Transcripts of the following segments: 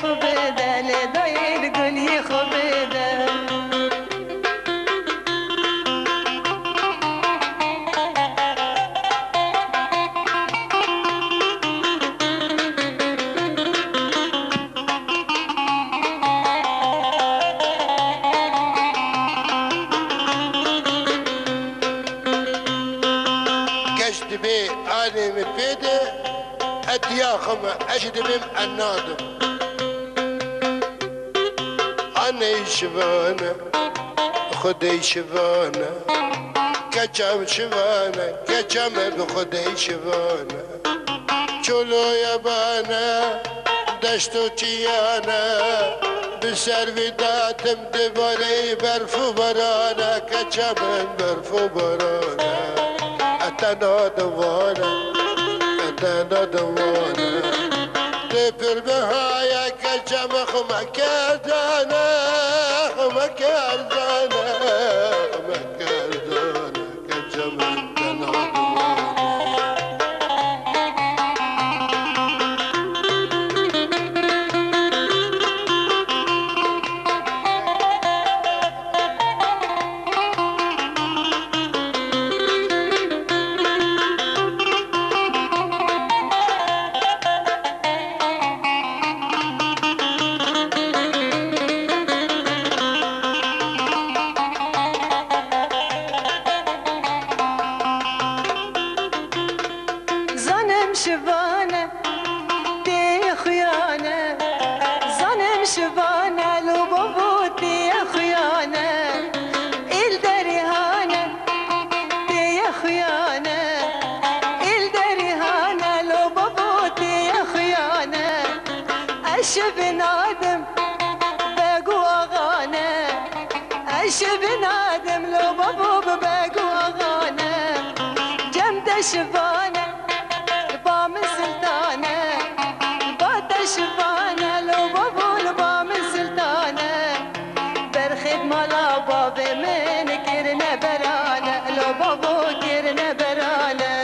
خوب ده لدای گلی خوب ده كشت بي اني مفيدة ادياخم اجد بم النادم انا شبانة خدي شبانة كجم شبانة كجم بخدي شبانة چلو يبانة دشتو تيانا بسر وداتم دبالي برفو برانا كجم برفو برانا اتنا دوانا اتنا دوانا تبر بهايا كجم خمكردانا خمكردانا خمكردانا كجم اتنا دوانا شبانه دي خيانه ظنم شبانه لو بابوتي خيانه الدريهانه دي خيانه الدريهانه لو بابوتي خيانه اشب نادم بقو اغانه اشب نادم لو بابو بقو اغانه جمد شبانه شبانه لو بابول بام سلطانه برخد مالا باب من كرنا برانه لو بابو كرنا برانه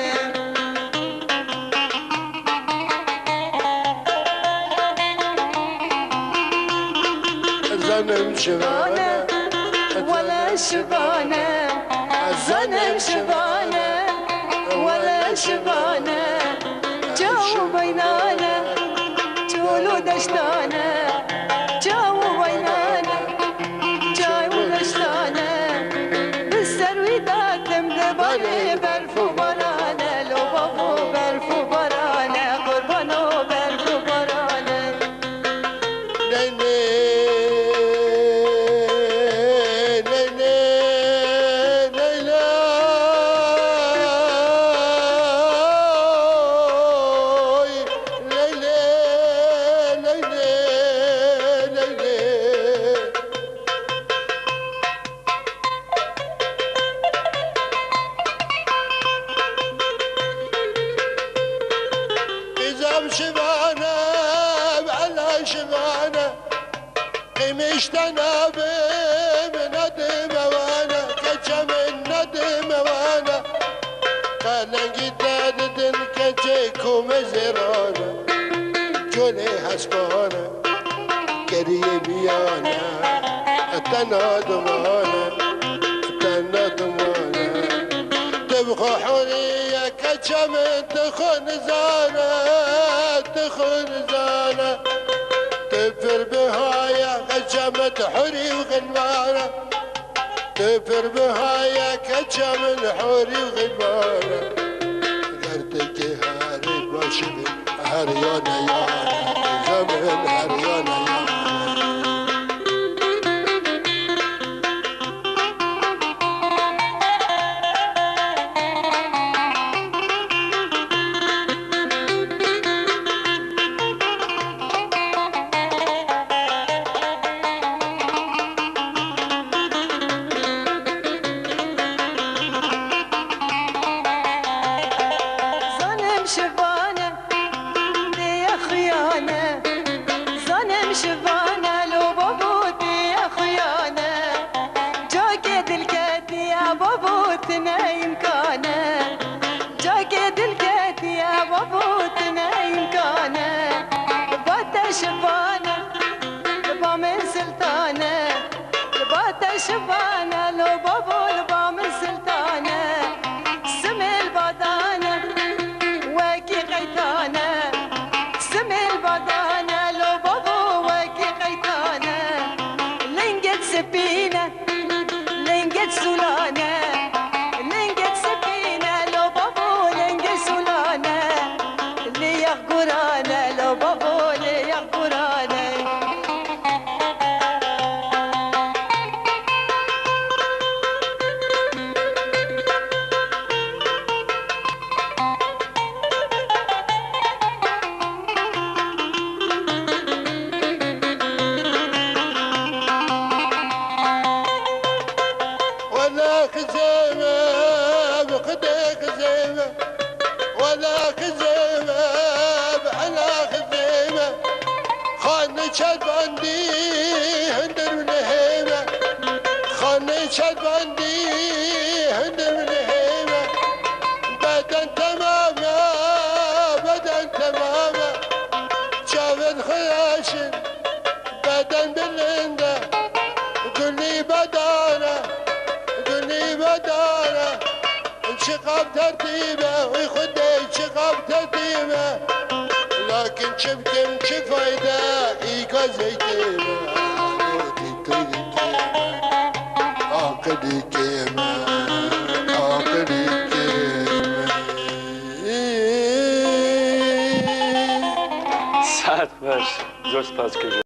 زنم شبانه ولا شبانه زنم شبانه ولا شبانه جو بينانا جولو دشتانه جو وينانا جو دشتانه بالسروي داتم دبالي برفو برانه لو بابو برفو برانه قربانو برفو برانه نيني نيني نيلا شبانة على شبانة قمشتنا بندم وانا كجم الندم وانا كان جداد دن كجيكو مزرانا جولي حسبانا قريبيانا التنادمانا التنادمانا تبقى حرية كجم تخن زانا تخن زانا تفر بهايا كجمت حري وغنوانا تفر بهايا كجمت حري وغنوانا قرتك هاري باشبي هريانا يانا زمن هريانا يانا شبانه دي خيانه ظنم شبانه لو بابوتي خيانه جاكد الكت يا بابوتنا يمكانه جاكد الكت يا بابوتنا يمكانه بات شبانه شبانه لو بابول بام سلطانه سم البدانه وكي قيتانه سم البدانه لو بابو وكي قيتانه لنجت سبينه لنجت سولانه لنجت سبينه لو بابو لنجت سولانه اللي يغقرانه لو بابو اللي يغقرانه ولا خزيمة بقدك خزيمة ولا خزيمة بحلا خزيمة خاني شد بندي هندر من هيمة خاني شد بندي هندر من هيمة بدن تماما بدن تماما شافت خياشن بدن باللندة قولي بدانة قولي بدانة انشقاب ترتيبه ويخد انشقاب ترتيبه لكن شبكم شفايدة ايقا زيتيمة عقلي كيمة عقلي كيمة ساعت باش زور سپاس کردم